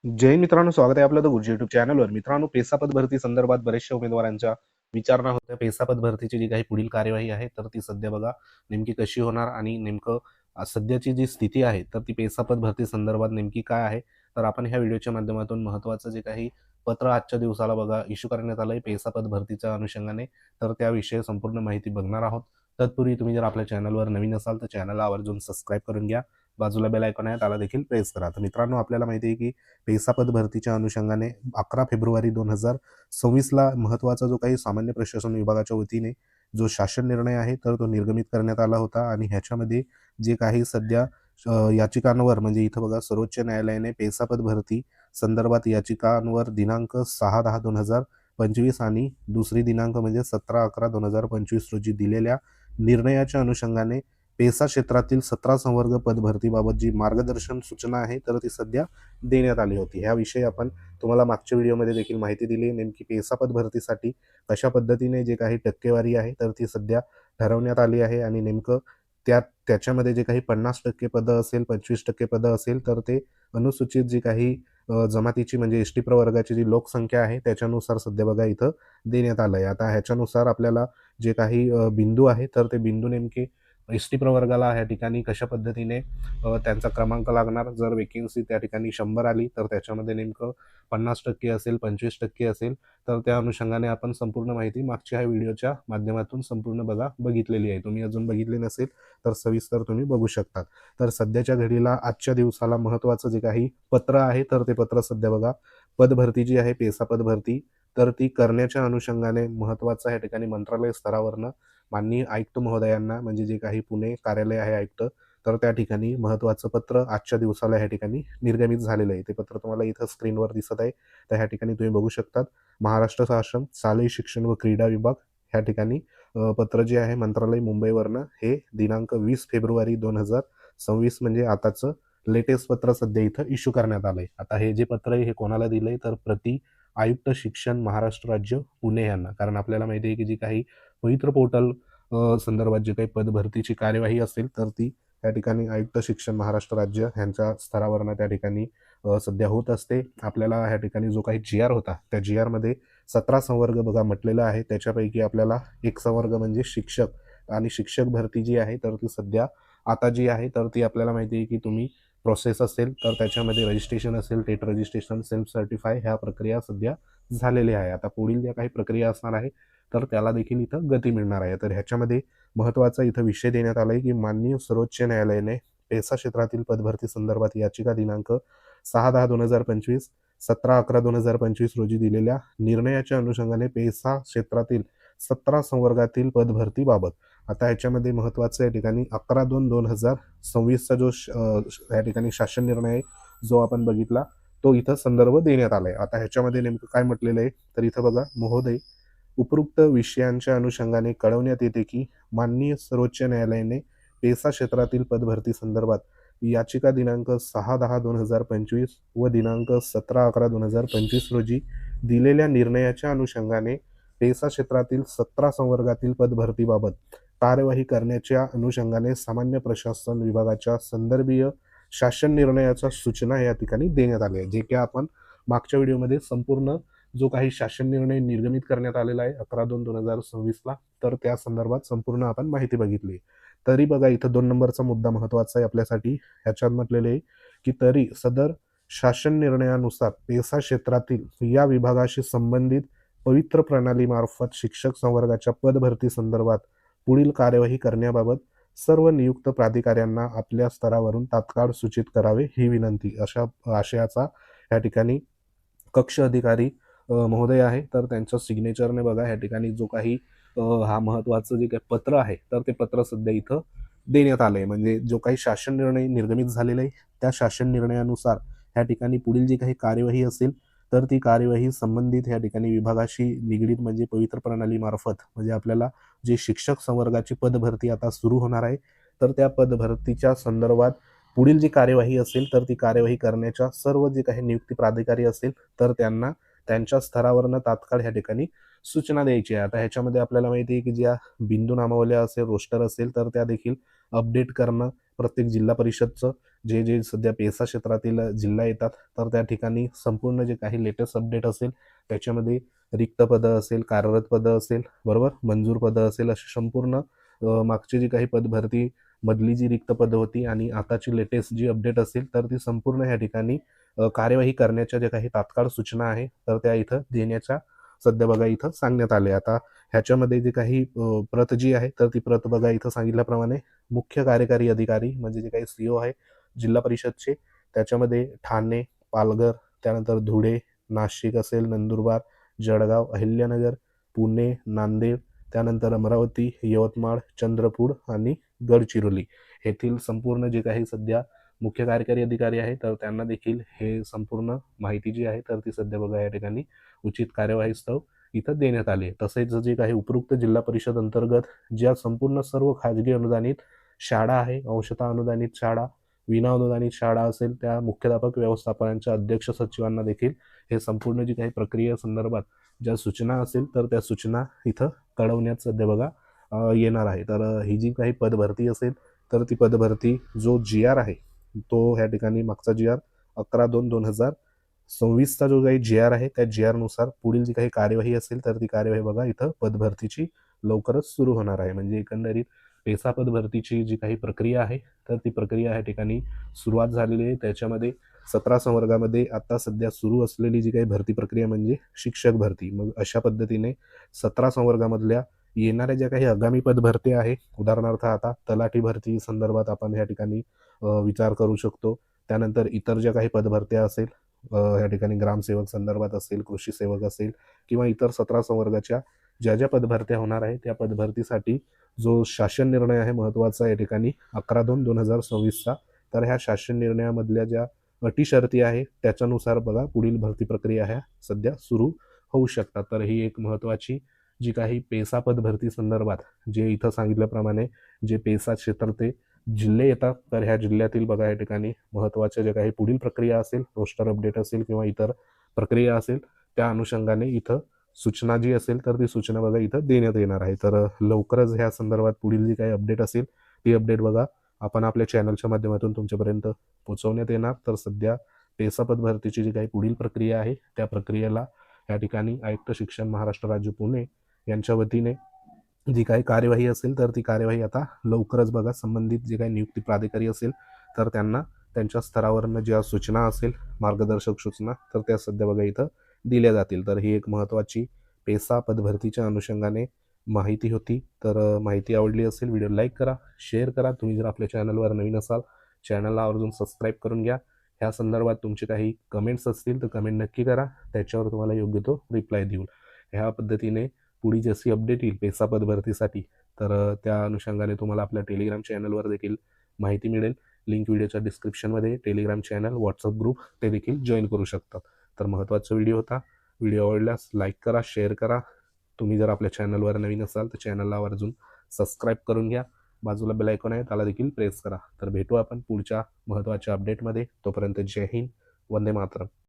जय मित्रांनो, स्वागत आहे आपलं द गुरुजी युट्यूब चॅनलवर. मित्रांनो, पेसापद भरती संदर्भात बऱ्याचशा उमेदवारांच्या विचारणा होत्या. पेसापद भरतीची जी काही पुढील कार्यवाही आहे तर ती सध्या बघा नेमकी कशी होणार आणि नेमकं सध्याची जी स्थिती आहे तर ती पेसापद भरती संदर्भात नेमकी काय आहे, तर आपण ह्या व्हिडिओच्या माध्यमातून महत्त्वाचं जे काही पत्र आजच्या दिवसाला बघा इश्यू करण्यात आलं आहे पेसापद भरतीच्या अनुषंगाने, तर त्याविषयी संपूर्ण माहिती बघणार आहोत. तत्पूर्वी तुम्ही जर आपल्या चॅनलवर नवीन असाल तर चॅनलला आवर्जून सबस्क्राईब करून घ्या. बाजूला बेल आयकॉन आहे त्याला देखील प्रेस करा. तर मित्रांनो, आपल्याला माहिती आहे की पेसापद भरतीच्या अनुषंगाने 11 फेब्रुवारी 2026ला महत्त्वाचा जो काही सामान्य प्रशासन विभागाच्या वतीने जो शासन निर्णय आहे तर तो निर्गमित करण्यात आला होता. आणि ह्याच्यामध्ये जे काही सध्या याचिकांवर म्हणजे इथं बघा सर्वोच्च न्यायालयाने पेसापद भरती संदर्भात याचिकांवर दिनांक 6/10/2025 आणि दुसरी दिनांक म्हणजे 17/11/2025 रोजी दिलेल्या निर्णयाच्या अनुषंगाने पेसा क्षेत्रातील 17 संवर्ग पदभरतीबाबत जी मार्गदर्शन सूचना आहे तर ती सध्या देण्यात आली होती. ह्याविषयी आपण तुम्हाला मागच्या व्हिडिओमध्ये देखील माहिती दिली. नेमकी पेसापद भरतीसाठी कशा पद्धतीने जे काही टक्केवारी आहे तर ती सध्या ठरवण्यात आली आहे आणि नेमकं त्याच्यामध्ये जे काही 50% पदं असेल, 25% पदं असेल तर ते अनुसूचित जी काही जमातीची म्हणजे एस टी प्रवर्गाची जी लोकसंख्या आहे त्याच्यानुसार सध्या बघा इथं देण्यात आलं आहे. आता ह्याच्यानुसार आपल्याला जे काही बिंदू आहे तर ते बिंदू नेमके एस टी प्रवर्गाला ह्या ठिकाणी कशा पद्धतीने त्यांचा क्रमांक लागणार. जर वेकेन्सी त्या ठिकाणी 100 आली तर त्याच्यामध्ये नेमकं 50% असेल, 25% असेल, तर त्या अनुषंगाने आपण संपूर्ण माहिती मागच्या ह्या व्हिडिओच्या माध्यमातून संपूर्ण बघितलेली आहे. तुम्ही अजून बघितली नसेल तर सविस्तर तुम्ही बघू शकता. तर सध्याच्या घडीला आजच्या दिवसाला महत्त्वाचं जे काही पत्र आहे तर ते पत्र सध्या बघा पदभरती जी आहे पेसापद भरती तर ती करण्याच्या अनुषंगाने महत्त्वाचं या ठिकाणी मंत्रालय स्तरावरनं माननीय आयुक्त महोदयांना म्हणजे जे काही पुणे कार्यालय आहे आयुक्त तर त्या ठिकाणी महत्त्वाचं पत्र आजच्या दिवसाला ह्या ठिकाणी निर्गमित झालेलं आहे. ते पत्र तुम्हाला इथं स्क्रीनवर दिसत आहे. तर ह्या ठिकाणी तुम्ही बघू शकतात महाराष्ट्र शासन शालेय शिक्षण व क्रीडा विभाग ह्या ठिकाणी पत्र जे आहे मंत्रालय मुंबईवरनं हे दिनांक 20 फेब्रुवारी 2026 म्हणजे आताचं लेटेस्ट पत्र सध्या इथं इश्यू करण्यात आलंय. आता हे जे पत्र आहे हे कोणाला दिलंय तर प्रति आयुक्त शिक्षण महाराष्ट्र राज्य पुणे यांना. कारण आपल्याला माहिती आहे की जी काही पवित्र पोर्टल संदर्भात जे काही पदभरतीची कार्यवाही असेल तर ती त्या ठिकाणी आयुक्त शिक्षण महाराष्ट्र राज्य ह्यांच्या स्तरावरनं त्या ठिकाणी सध्या होत असते. आपल्याला ह्या ठिकाणी जो काही जी आर होता त्या जी आरमध्ये 17 संवर्ग बघा म्हटलेलं आहे. त्याच्यापैकी आपल्याला एक संवर्ग म्हणजे शिक्षक आणि शिक्षक भरती जी आहे तर ती सध्या आता जी आहे तर ती आपल्याला माहिती आहे की तुम्ही प्रोसेस असेल तर त्याच्यामध्ये रजिस्ट्रेशन असेल, टेट रजिस्ट्रेशन, सेल्फ सर्टिफाय ह्या प्रक्रिया सध्या झालेल्या आहे. आता पुढील ज्या काही प्रक्रिया असणार आहे तर त्याला देखील इथं गती मिळणार आहे. तर ह्याच्यामध्ये महत्त्वाचा इथं विषय देण्यात आला आहे की माननीय सर्वोच्च न्यायालयाने पेसा क्षेत्रातील पदभरती संदर्भात याचिका दिनांक 6/10/2025 17/11/2025 रोजी दिलेल्या निर्णयाच्या अनुषंगाने पेसा क्षेत्रातील 17 संवर्गातील पदभरतीबाबत आता ह्याच्यामध्ये महत्त्वाचं या ठिकाणी 11/2/2026चा जो या ठिकाणी शासन निर्णय आहे जो आपण बघितला तो इथं संदर्भ देण्यात आलाय. आता ह्याच्यामध्ये नेमकं काय म्हटलेलं आहे तर इथं बघा महोदय उपरोक्त विषयांच्या अनुषंगाने कळवण्यात येते की माननीय सर्वोच्च न्यायालयाने पेसा क्षेत्रातील पदभरती संदर्भात याचिका दिनांक 6/10/2025 व दिनांक 17/11/2025 रोजी दिलेल्या निर्णयाच्या अनुषंगाने पेसा क्षेत्रातील 17 संवर्गातील पदभरतीबाबत कार्यवाही करण्याच्या अनुषंगाने सामान्य प्रशासन विभागाच्या संदर्भीय शासन निर्णयाच्या सूचना या ठिकाणी देण्यात आल्या जे की आपण मागच्या व्हिडिओमध्ये संपूर्ण जो काही शासन निर्णय निर्गमित करण्यात आलेला आहे 11/2/2026ला तर त्या संदर्भात संपूर्ण आपण माहिती बघितली. तरी बघा इथं 2 नंबरचा मुद्दा महत्त्वाचा आहे आपल्यासाठी. ह्याच्यात म्हटलेले आहे की तरी सदर शासन निर्णयानुसार पेसा क्षेत्रातील या विभागाशी संबंधित पवित्र प्रणालीमार्फत शिक्षक संवर्गाच्या पदभरती संदर्भात पुढील कार्यवाही करण्याबाबत सर्व नियुक्त प्राधिकाऱ्यांना आपल्या स्तरावरून तात्काळ सूचित करावे ही विनंती अशा आशयाचा या ठिकाणी कक्ष अधिकारी महोदय आहे तर त्यांच्या सिग्नेचरने बघा या ठिकाणी जो काही हा महत्त्वाचं जे काही पत्र आहे तर ते पत्र सध्या इथं देण्यात आलंय. म्हणजे जो काही शासन निर्णय निर्गमित झालेला आहे त्या शासन निर्णयानुसार ह्या ठिकाणी पुढील जी काही कार्यवाही असेल तर ती कार्यवाही संबंधित या ठिकाणी विभागाशी निगडीत म्हणजे पवित्र प्रणालीमार्फत म्हणजे आपल्याला जे शिक्षक संवर्गाची पदभरती आता सुरू होणार आहे तर त्या पदभरतीच्या संदर्भात पुढील जी कार्यवाही असेल तर ती कार्यवाही करण्याच्या सर्व जे काही नियुक्ती प्राधिकारी असेल तर त्यांना त्यांच्या स्तरावरनं तात्काळ ह्या ठिकाणी सूचना द्यायची आहे. आता ह्याच्यामध्ये आपल्याला माहिती आहे की ज्या बिंदू नामावल्या असेल रोस्टर असेल तर त्या देखील अपडेट करणं प्रत्येक जिल्हा परिषदचं जे जे सध्या पेसा क्षेत्रातील जिल्हा येतात तर त्या ठिकाणी संपूर्ण जे काही लेटेस्ट अपडेट असेल त्याच्यामध्ये रिक्त पदं असेल, कार्यरत पदं असेल, बरोबर, मंजूर पदं असेल, अशी संपूर्ण मागची जी काही पदभरती मधली जी रिक्त पदं होती आणि आताची लेटेस्ट जी अपडेट असेल तर ती संपूर्ण ह्या ठिकाणी कार्यवाही करण्याच्या ज्या काही तात्काळ सूचना आहे तर त्या इथं देण्याच्या सध्या बघा इथं सांगण्यात आले. आता ह्याच्यामध्ये जे काही प्रत जी आहे तर ती प्रत बघा इथं सांगितल्याप्रमाणे मुख्य कार्यकारी अधिकारी म्हणजे जे काही सीओ आहे जिल्हा परिषदचे त्याच्यामध्ये ठाणे, पालघर, त्यानंतर धुळे, नाशिक असेल, नंदुरबार, जळगाव, अहिल्यानगर, पुणे, नांदेड, त्यानंतर अमरावती, यवतमाळ, चंद्रपूर आणि गडचिरोली येथील संपूर्ण जे काही सध्या मुख्य कार्यकारी अधिकारी आहे तर त्यांना देखील हे संपूर्ण माहिती जी आहे तर ती सध्या बघा या ठिकाणी उचित कार्यवाहीस्तव इथं देण्यात आली. तसेच जे काही उपरोक्त जिल्हा परिषद अंतर्गत ज्या संपूर्ण सर्व खाजगी अनुदानित शाळा आहे, अंशतः अनुदानित शाळा, विना अनुदानित शाळा असेल त्या मुख्याध्यापक व्यवस्थापनांच्या अध्यक्ष सचिवांना देखील हे संपूर्ण जी काही प्रक्रिया संदर्भात ज्या सूचना असेल तर त्या सूचना इथं कळवण्यात सध्या बघा येणार आहे. तर ही जी काही पदभरती असेल तर ती पदभरती जो जी आर आहे तो ह्या ठिकाणी मागचा जी आर 11/2/2026चा जो काही जी आर आहे त्या जी आर नुसार पुढील जी काही कार्यवाही असेल तर ती कार्यवाही बघा इथं पदभरतीची लवकरच सुरू होणार आहे. म्हणजे एकंदरीत पेसा पदभरतीची जी काही प्रक्रिया आहे तर ती प्रक्रिया ह्या ठिकाणी सुरुवात झालेली आहे. त्याच्यामध्ये 17 संवर्गामध्ये आता सध्या सुरू असलेली जी काही भरती प्रक्रिया म्हणजे शिक्षक भरती. मग अशा पद्धतीने 17 संवर्गामधल्या येणाऱ्या ज्या काही आगामी पदभरती आहे, उदाहरणार्थ आता तलाठी भरती संदर्भात आपण या ठिकाणी विचार करू शकतो. त्यानंतर इतर ज्या काही पदभरत्या असेल या ठिकाणी ग्रामसेवक संदर्भात असेल, कृषी सेवक असेल किंवा इतर 17 संवर्गाच्या ज्या ज्या पदभरत्या होणार आहे त्या पदभरतीसाठी जो शासन निर्णय आहे महत्त्वाचा या ठिकाणी 11/2/2026चा. तर ह्या शासन निर्णयामधल्या ज्या अटी शर्ती आहे त्याच्यानुसार बघा पुढील भरती प्रक्रिया ह्या सध्या सुरू होऊ शकतात. तर ही एक महत्त्वाची जी काही पेसा पदभरती संदर्भात जे इथं सांगितल्याप्रमाणे जे पेसा क्षेत्राचे जिल्हे येतात तर ह्या जिल्ह्यातील बघा या ठिकाणी महत्त्वाच्या ज्या काही पुढील प्रक्रिया असेल, रोस्टर अपडेट असेल किंवा इतर प्रक्रिया असेल त्या अनुषंगाने इथं सूचना जी असेल तर ती सूचना बघा इथं देण्यात येणार आहे. तर लवकरच ह्या संदर्भात पुढील जी काही अपडेट असेल ती अपडेट बघा आपण आपल्या चॅनलच्या माध्यमातून तुमच्यापर्यंत पोहोचवण्यात येणार. तर सध्या पेसा पदभरतीची जी काही पुढील प्रक्रिया आहे त्या प्रक्रियेला या ठिकाणी आयुक्त शिक्षण महाराष्ट्र राज्य पुणे यांच्या वतीने जी काही कार्यवाही असेल तर ती कार्यवाही आता लवकरच बघा संबंधित जे काही नियुक्ती प्राधिकारी असेल तर त्यांना त्यांच्या स्तरावरनं ज्या सूचना असेल मार्गदर्शक सूचना तर त्या सध्या बघा इथं दिल्या जातील. तर ही एक महत्त्वाची पेसा पदभरतीच्या अनुषंगाने माहिती होती. तर माहिती आवडली असेल व्हिडिओ लाईक करा, शेअर करा. तुम्ही जर आपल्या चॅनलवर नवीन असाल चॅनलला आवर्जून सबस्क्राईब करून घ्या. ह्या संदर्भात तुमचे काही कमेंट्स असतील तर कमेंट नक्की करा, त्याच्यावर तुम्हाला योग्य तो रिप्लाय देऊ. ह्या पद्धतीने पुढे जशी अपडेट येईल पेसा पदभरतीसाठी तर त्या अनुषंगाने तुम्हाला आपल्या टेलिग्राम चॅनलवर देखील माहिती मिळेल. लिंक व्हिडिओच्या डिस्क्रिप्शनमध्ये टेलिग्राम चॅनल, व्हॉट्सअप ग्रुप ते देखील जॉईन करू शकतात. तर महत्त्वाचा व्हिडिओ होता. व्हिडिओ आवडल्यास लाईक करा, शेअर करा. तुम्ही जर आपल्या चॅनलवर नवीन असाल तर चॅनलला आवर्जून सबस्क्राईब करून घ्या. बाजूला बेल आयकॉन आहे त्याला देखील प्रेस करा. तर भेटू आपण पुढच्या महत्त्वाच्या अपडेटमध्ये. तोपर्यंत जय हिंद, वंदे मातरम.